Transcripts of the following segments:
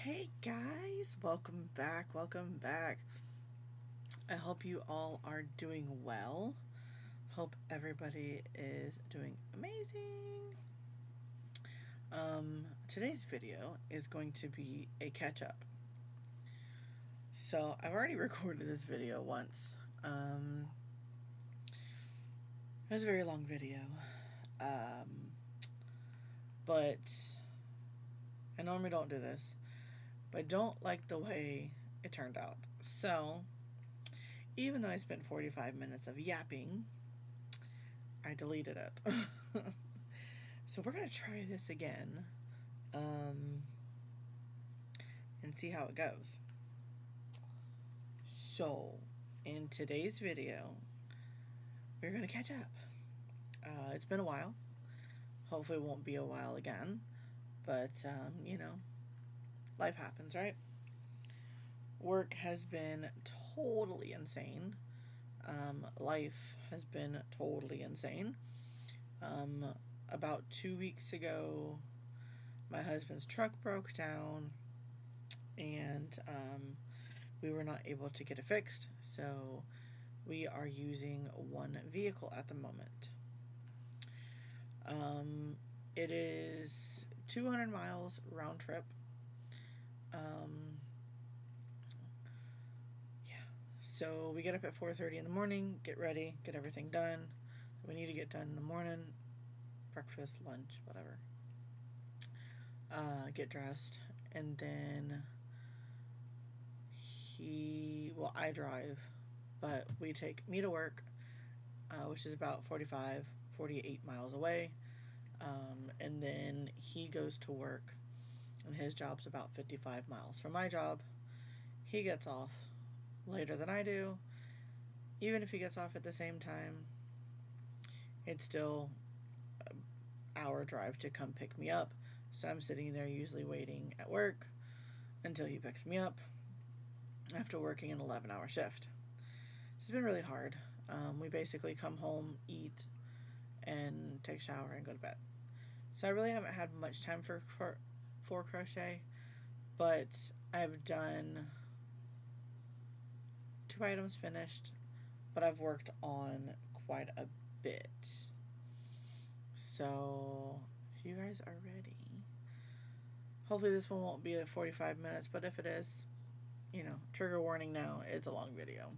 Hey guys, welcome back. Welcome back. I hope you all are doing well. Hope everybody is doing amazing. Today's video is going to be a catch up. So, I've already recorded this video once. It was a very long video. But I normally don't do this, but I don't like the way it turned out. So, even though I spent 45 minutes of yapping, I deleted it. So we're going to try this again and see how it goes. So, in today's video, we're going to catch up. It's been a while. Hopefully, it won't be a while again. But, life happens, right? Work has been totally insane. Life has been totally insane. About 2 weeks ago, my husband's truck broke down, and we were not able to get it fixed. So we are using one vehicle at the moment. It is 200 miles round trip. So we get up at 4:30 in the morning, get ready, get everything done that we need to get done in the morning, breakfast, lunch, whatever. Get dressed, and then I drive, but we take me to work, which is about 48 miles away, and then he goes to work, and his job's about 55 miles from my job. He gets off later than I do. Even if he gets off at the same time, it's still an hour drive to come pick me up. So I'm sitting there usually waiting at work until he picks me up after working an 11-hour shift. It's been really hard. We basically come home, eat, and take a shower and go to bed. So I really haven't had much time for crochet, but I've done 2 items finished, but I've worked on quite a bit. So if you guys are ready, hopefully this one won't be at 45 minutes, but if it is, trigger warning now, it's a long video.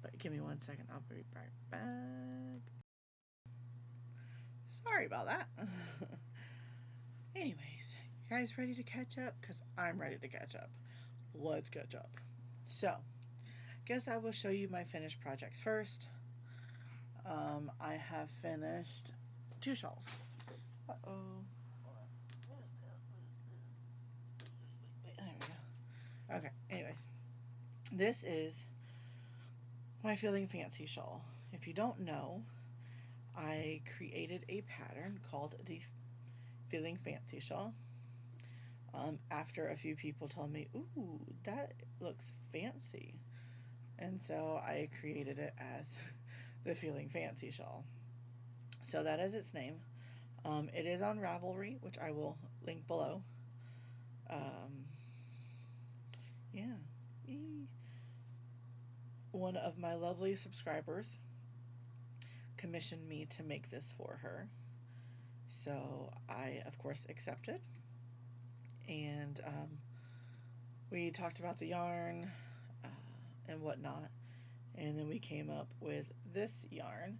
But give me 1 second, I'll be right back. Sorry about that. Anyways, you guys ready to catch up? Because I'm ready to catch up. Let's catch up. So, guess I will show you my finished projects first. I have finished 2 shawls. Uh-oh. There we go. Okay, anyways. This is my Feeling Fancy shawl. If you don't know, I created a pattern called the Feeling Fancy shawl. After a few people told me, ooh, that looks fancy. And so I created it as the Feeling Fancy shawl. So that is its name. It is on Ravelry, which I will link below. One of my lovely subscribers commissioned me to make this for her. So I, of course, accepted. And we talked about the yarn and whatnot. And then we came up with this yarn,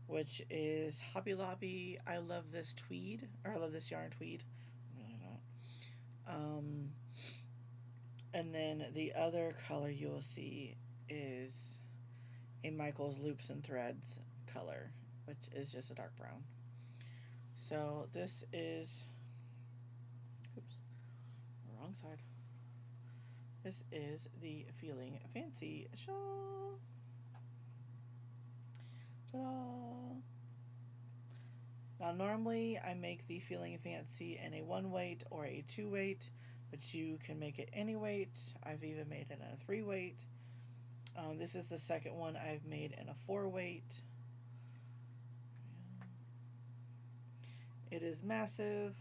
which is Hobby Lobby. I love this tweed, or I love this yarn tweed. And then the other color you will see is a Michaels Loops and Threads color, which is just a dark brown. So this is, wrong side. This is the Feeling Fancy shawl. Ta-da! Now normally I make the Feeling Fancy in a 1 weight or a 2 weight, but you can make it any weight. I've even made it in a 3 weight. This is the second one I've made in a 4 weight. It is massive.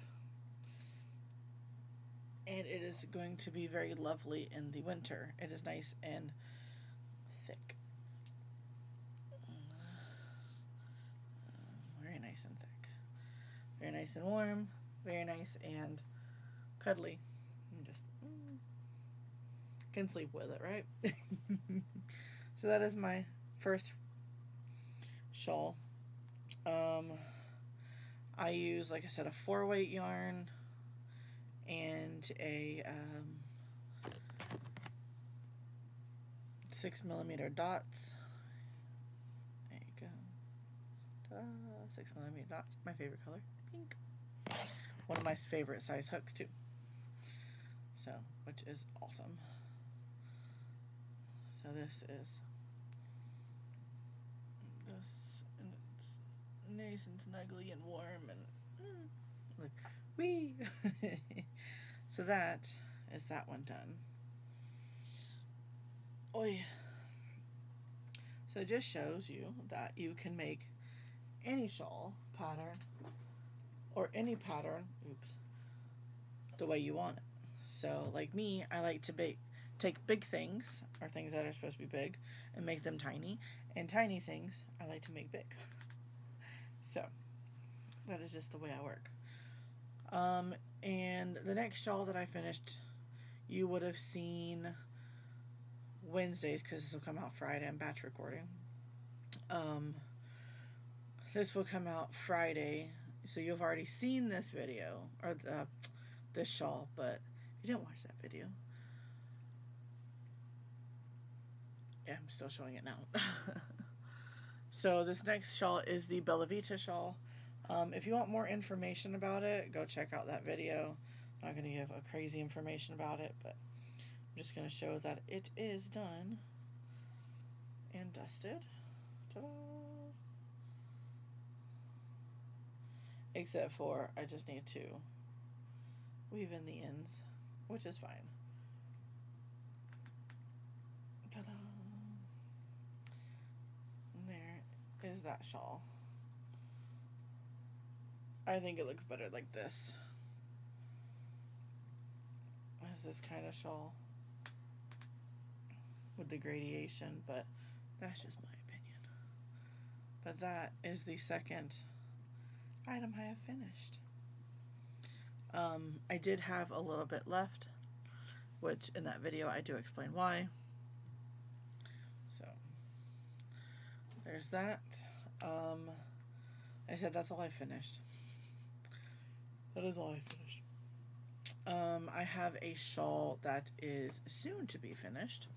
And and it is going to be very lovely in the winter. It is nice and thick. Very nice and thick. Very nice and warm. Very nice and cuddly. And just can sleep with it, right? So that is my first shawl. I use, like I said, a 4-weight yarn and a 6mm dots. There you go. Ta-da. 6mm dots. My favorite color, pink. One of my favorite size hooks too. So, which is awesome. So this is this, and it's nice and snuggly and warm and like wee. So that is that one done. Oi. So it just shows you that you can make any shawl pattern or any pattern, the way you want it. So like me, I like to take big things or things that are supposed to be big and make them tiny, and tiny things I like to make big. So that is just the way I work. And the next shawl that I finished, you would have seen Wednesday, because this will come out Friday. I'm batch recording. This will come out Friday, so you've already seen this video or this shawl, but if you didn't watch that video, yeah, I'm still showing it now. So this next shawl is the Bella Vita shawl. If you want more information about it, go check out that video. I'm not going to give a crazy information about it, but I'm just going to show that it is done and dusted. Ta-da! Except for I just need to weave in the ends, which is fine. Ta-da! And there is that shawl. I think it looks better like this. As this kind of shawl with the gradation, but that's just my opinion. But that is the second item I have finished. I did have a little bit left, which in that video I do explain why. So there's that. I said that's all I finished. That is all I finished. I have a shawl that is soon to be finished.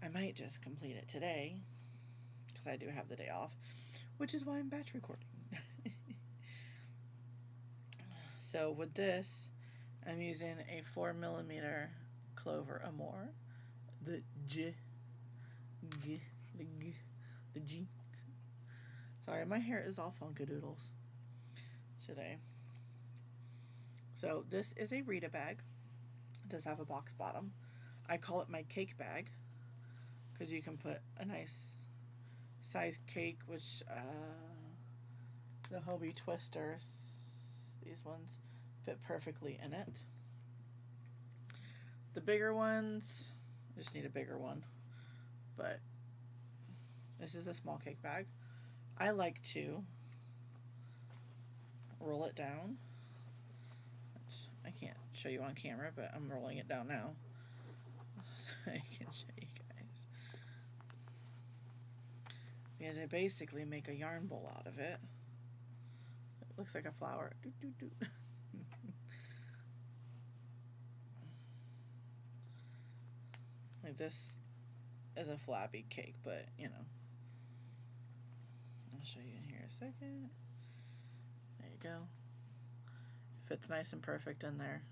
I might just complete it today, because I do have the day off, which is why I'm batch recording. So with this, I'm using a 4mm Clover Amour, the G. Sorry, my hair is all funkadoodles today. So this is a Rita bag. It does have a box bottom. I call it my cake bag because you can put a nice size cake, which the Hobie Twisters, these ones, fit perfectly in it. The bigger ones, I just need a bigger one, but this is a small cake bag. I like to roll it down. I can't show you on camera, but I'm rolling it down now so I can show you guys. Because I basically make a yarn bowl out of it. It looks like a flower. Like this is a flabby cake, but you know. I'll show you in here a second. There you go. Fits nice and perfect in there,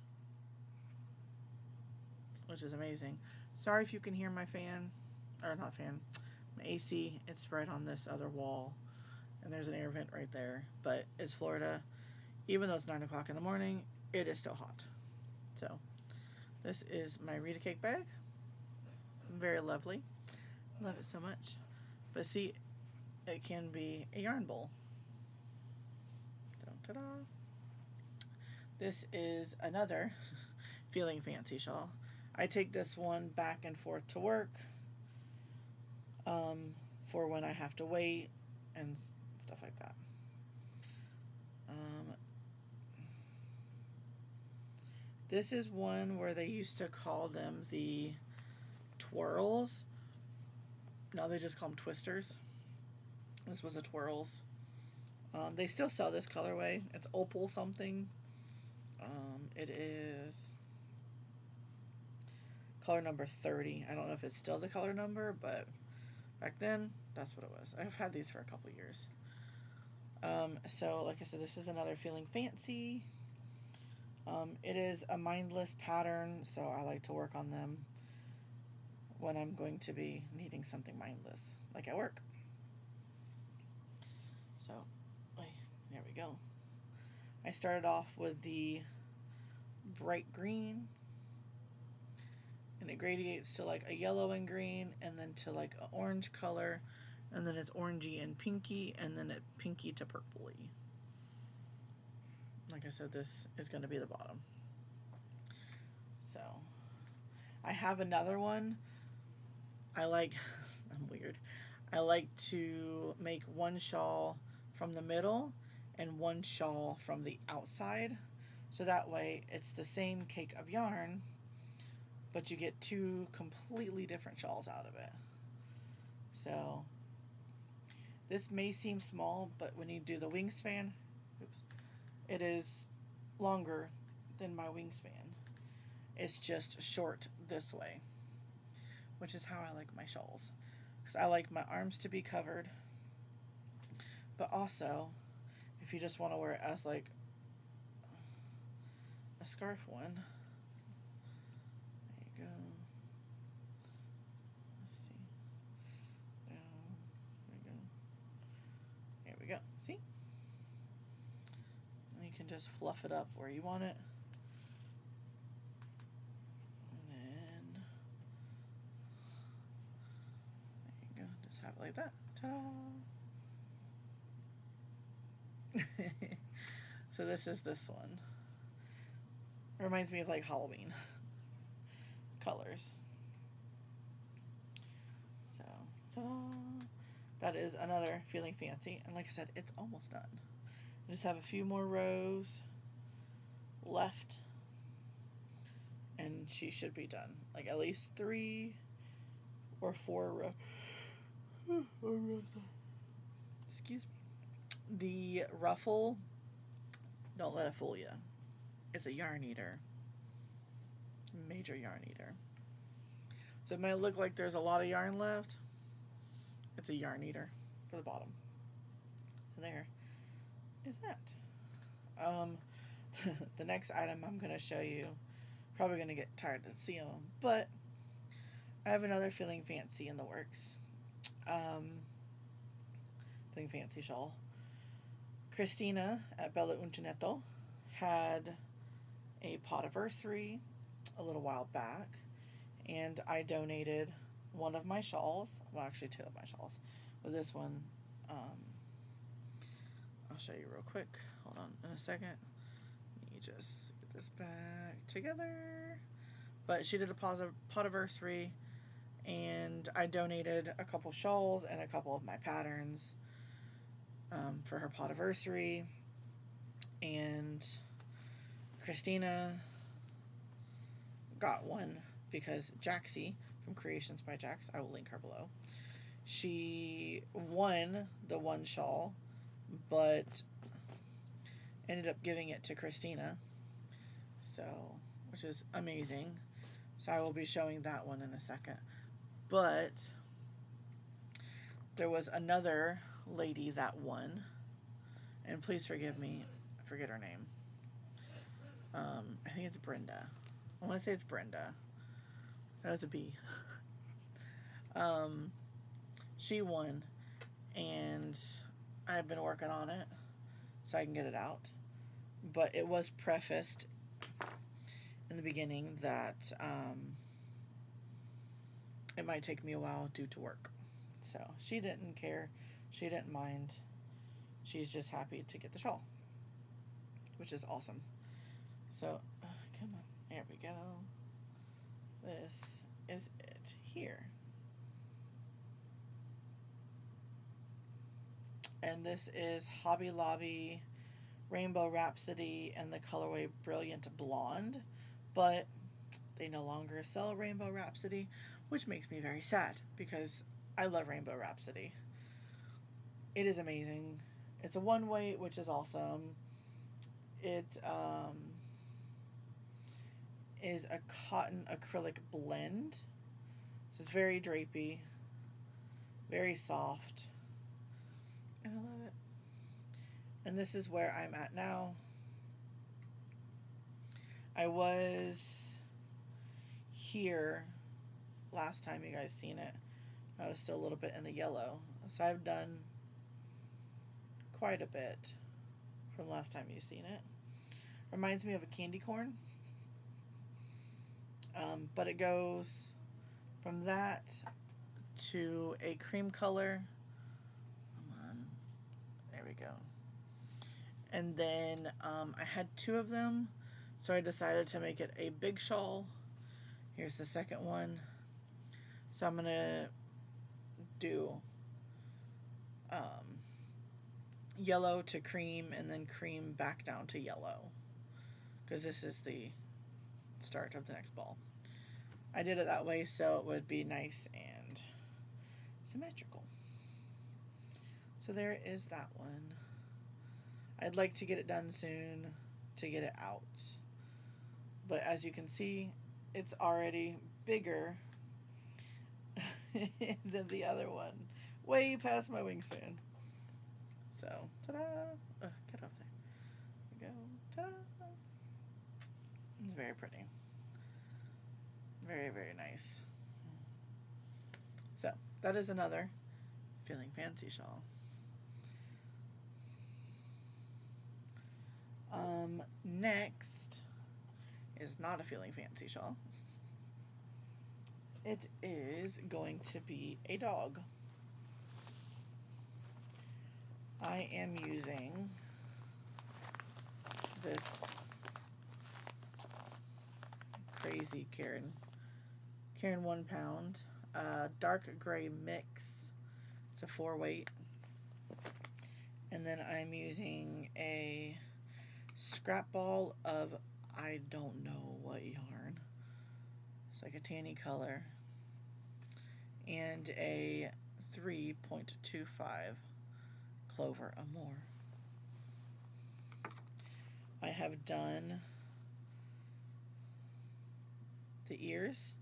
which is amazing. Sorry if you can hear my fan, or not fan, my AC. It's right on this other wall, and there's an air vent right there. But it's Florida. Even though it's 9 o'clock in the morning, it is still hot. So this is my Rita cake bag. Very lovely. Love it so much. But see, it can be a yarn bowl. So, ta-da! This is another Feeling Fancy shawl. I take this one back and forth to work, for when I have to wait and stuff like that. This is one where they used to call them the twirls. Now they just call them twisters. This was a twirls. They still sell this colorway. It's opal something. It is color number 30. I don't know if it's still the color number, but back then, that's what it was. I've had these for a couple years. So, like I said, this is another Feeling Fancy. It is a mindless pattern, so I like to work on them when I'm going to be needing something mindless, like at work. So, there we go. I started off with the bright green, and it gradiates to like a yellow and green, and then to like an orange color, and then it's orangey and pinky, and then it pinky to purpley. Like I said, this is going to be the bottom. So, I have another one. I'm weird. I like to make one shawl from the middle and one shawl from the outside. So that way it's the same cake of yarn, but you get two completely different shawls out of it. So this may seem small, but when you do the wingspan, it is longer than my wingspan. It's just short this way, which is how I like my shawls. Because I like my arms to be covered, but also, if you just want to wear it as like a scarf one, there you go. Let's see. There we go. See? And you can just fluff it up where you want it. And then, there you go. Just have it like that. Ta-da! So this is this one. It reminds me of like Halloween colors. So, ta-da! That is another Feeling Fancy. And like I said, it's almost done. I just have a few more rows left, and she should be done. Like at least 3 or 4 rows. Excuse me. The ruffle, don't let it fool you. It's a yarn eater. Major yarn eater. So it might look like there's a lot of yarn left. It's a yarn eater for the bottom. So there is that. The next item I'm going to show you, probably going to get tired to see them, but I have another Feeling Fancy in the works. Feeling Fancy shawl. Christina at Bella Uncinetto had a podiversary a little while back, and I donated one of my shawls, well actually 2 of my shawls, with this one. I'll show you real quick, hold on in a second, let me just get this back together. But she did a podiversary, and I donated a couple shawls and a couple of my patterns for her podiversary. And Christina got one because Jaxie from Creations by Jax, I will link her below, she won the one shawl, but ended up giving it to Christina, so, which is amazing. So I will be showing that one in a second. But there was another lady that won, and please forgive me, I forget her name. I think it's Brenda. I want to say it's Brenda. No, it's a B. She won, and I've been working on it so I can get it out. But it was prefaced in the beginning that it might take me a while due to work. So she didn't care. She didn't mind. She's just happy to get the shawl, which is awesome. So, come on. There we go. This is it here. And this is Hobby Lobby Rainbow Rhapsody and the colorway Brilliant Blonde. But they no longer sell Rainbow Rhapsody, which makes me very sad because I love Rainbow Rhapsody. It is amazing. It's a one weight, which is awesome. It is a cotton acrylic blend. This is very drapey, very soft, and I love it. And this is where I'm at now. I was here last time you guys seen it. I was still a little bit in the yellow. So I've done quite a bit from last time you've seen it. Reminds me of a candy corn. But it goes from that to a cream color. Come on. There we go. And then I had two of them, so I decided to make it a big shawl. Here's the second one. So I'm going to do yellow to cream and then cream back down to yellow, because this is the start of the next ball. I did it that way so it would be nice and symmetrical. So there is that one. I'd like to get it done soon to get it out. But as you can see, it's already bigger than the other one. Way past my wingspan. So, ta-da! Get up there. There we go. Ta-da! It's very pretty. Very, very nice. So, that is another Feeling Fancy shawl. Next is not a Feeling Fancy shawl. It is going to be a dog. I am using this crazy Cairn 1 pound dark gray mix. It's a 4 weight. And then I'm using a scrap ball of I don't know what yarn. It's like a tanny color. And a 3.25 Clover Amour. I have done the ears,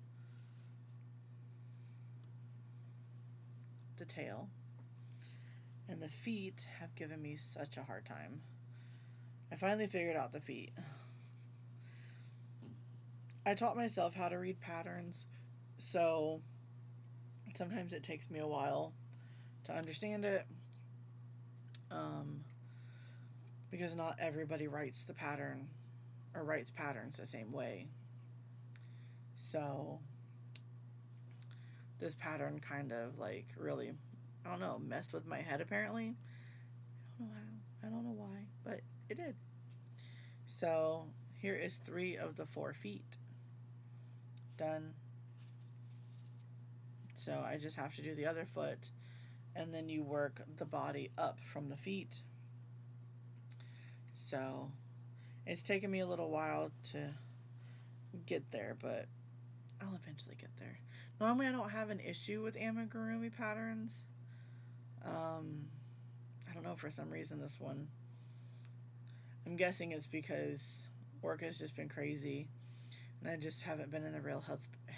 the tail, and the feet have given me such a hard time. I finally figured out the feet. I taught myself how to read patterns, so sometimes it takes me a while to understand it, because not everybody writes the pattern or writes patterns the same way. So this pattern kind of like really, I don't know, messed with my head apparently. I don't know how, I don't know why, but it did. So here is 3 of the 4 feet done. So I just have to do the other foot, and then you work the body up from the feet. So it's taken me a little while to get there, but I'll eventually get there. Normally I don't have an issue with amigurumi patterns. I don't know, for some reason this one, I'm guessing it's because work has just been crazy and I just haven't been in the real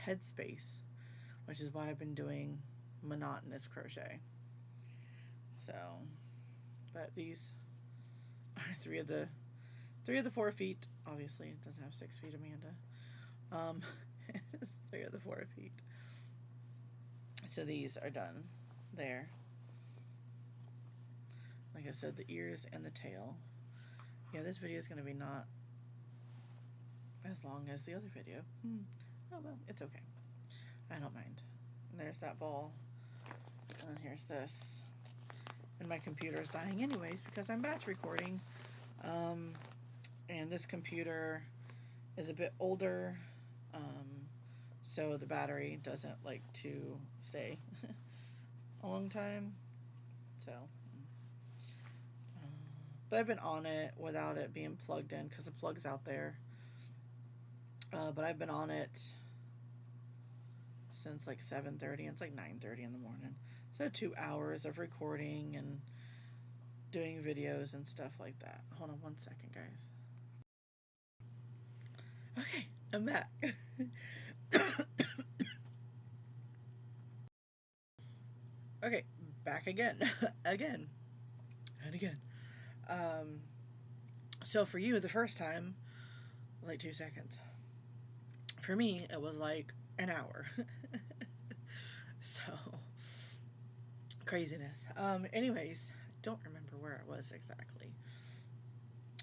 headspace, which is why I've been doing monotonous crochet. So, but these are 3 of the 4 feet. Obviously it doesn't have 6 feet, Amanda. 3 of the 4 feet. So these are done there. Like I said, the ears and the tail. Yeah, this video is going to be not as long as the other video. Oh well, it's okay. I don't mind. And there's that ball. And then here's this. And my computer's dying anyways because I'm batch recording. And this computer is a bit older So the battery doesn't like to stay a long time. So, but I've been on it without it being plugged in because the plug's out there. But I've been on it since like 7:30. It's like 9:30 in the morning. So 2 hours of recording and doing videos and stuff like that. Hold on 1 second, guys. Okay, I'm back. Okay, back again. Again. And again. So for you, the first time, like 2 seconds. For me, it was like an hour. So, craziness. Anyways, don't remember where I was exactly.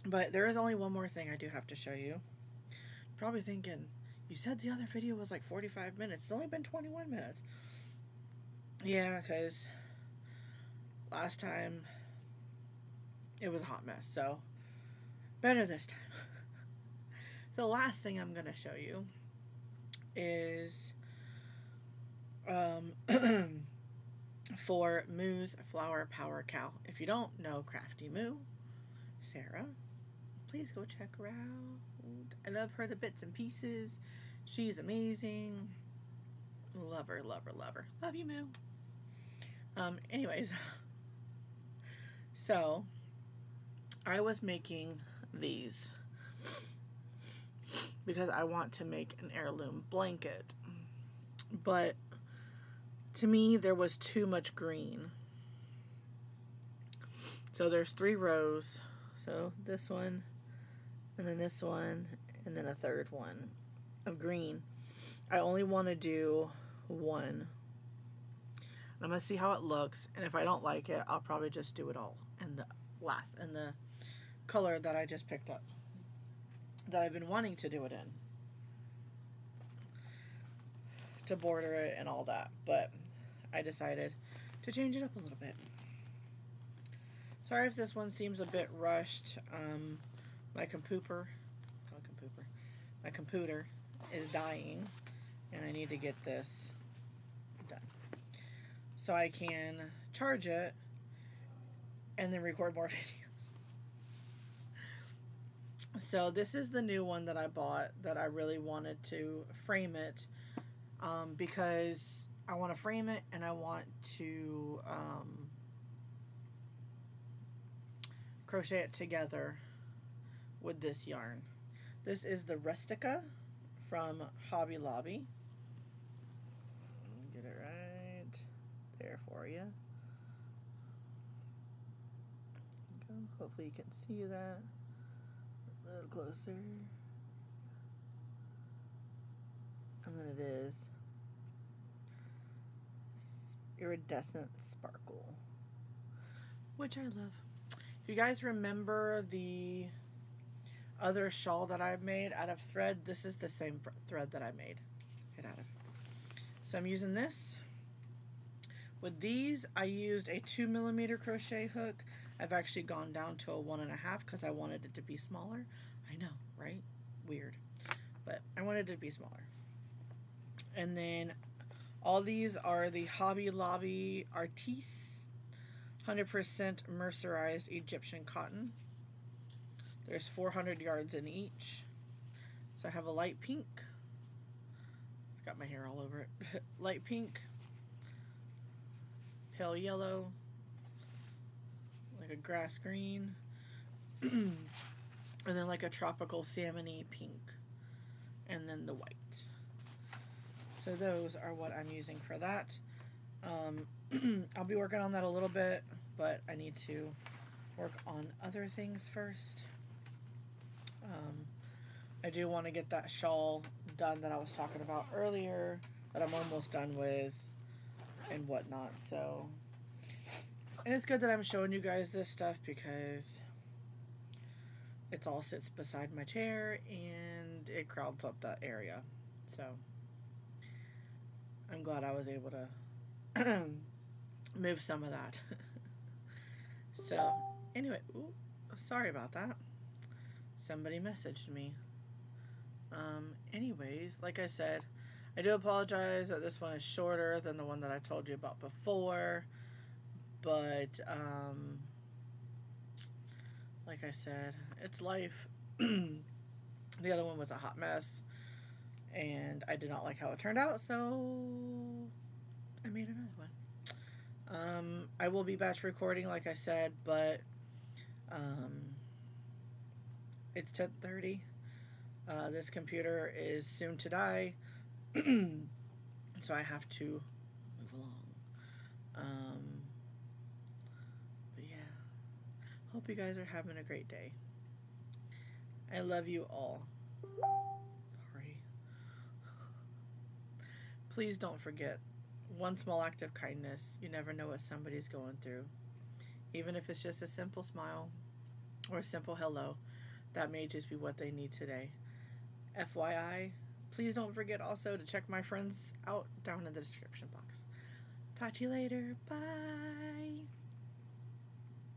But there is only one more thing I do have to show you. Probably thinking, you said the other video was like 45 minutes. It's only been 21 minutes. Yeah, because last time it was a hot mess. So, better this time. So, the last thing I'm going to show you is for Moo's Flower Power Cow. If you don't know Crafty Moo, Sarah, please go check her out. I love her to bits and pieces. She's amazing. Love her, love her, love her. Love you, Moo. Anyways, so I was making these because I want to make an heirloom blanket. But to me, there was too much green. So there's 3 rows. So this one, and then this one, and then a third one of green. I only want to do one. I'm going to see how it looks, and if I don't like it, I'll probably just do it all in the color that I just picked up, that I've been wanting to do it in, to border it and all that, but I decided to change it up a little bit. Sorry if this one seems a bit rushed. My computer is dying, and I need to get this done so I can charge it and then record more videos. So this is the new one that I bought that I really wanted to frame it, because I want to frame it and I want to crochet it together with this yarn. This is the Rustica from Hobby Lobby. Get it right there for you. Hopefully you can see that a little closer. And then it is Iridescent Sparkle, which I love. If you guys remember the other shawl that I've made out of thread, this is the same thread that I made it out of. So I'm using this. With these, I used a 2mm crochet hook. I've actually gone down to a 1.5 because I wanted it to be smaller. I know, right? Weird. But I wanted it to be smaller. And then all these are the Hobby Lobby Artis 100% mercerized Egyptian cotton. There's 400 yards in each. So I have a light pink. It's got my hair all over it. Light pink, pale yellow, like a grass green, and then like a tropical salmon-y pink, and then the white. So those are what I'm using for that. I'll be working on that a little bit, but I need to work on other things first. I do want to get that shawl done that I was talking about earlier, that I'm almost done with and whatnot. So, and it's good that I'm showing you guys this stuff because it's all sits beside my chair and it crowds up that area. So I'm glad I was able to move some of that. So anyway, sorry about that. Somebody messaged me. anyways, like I said, I do apologize that this one is shorter than the one that I told you about before. But, like I said, it's life. The other one was a hot mess. And I did not like how it turned out, so I made another one. I will be batch recording, like I said, but it's 10:30. This computer is soon to die, so I have to move along. But yeah, hope you guys are having a great day. I love you all. Sorry. Please don't forget, one small act of kindness. You never know what somebody's going through. Even if it's just a simple smile or a simple hello, that may just be what they need today. FYI, please don't forget also to check my friends out down in the description box. Talk to you later. Bye.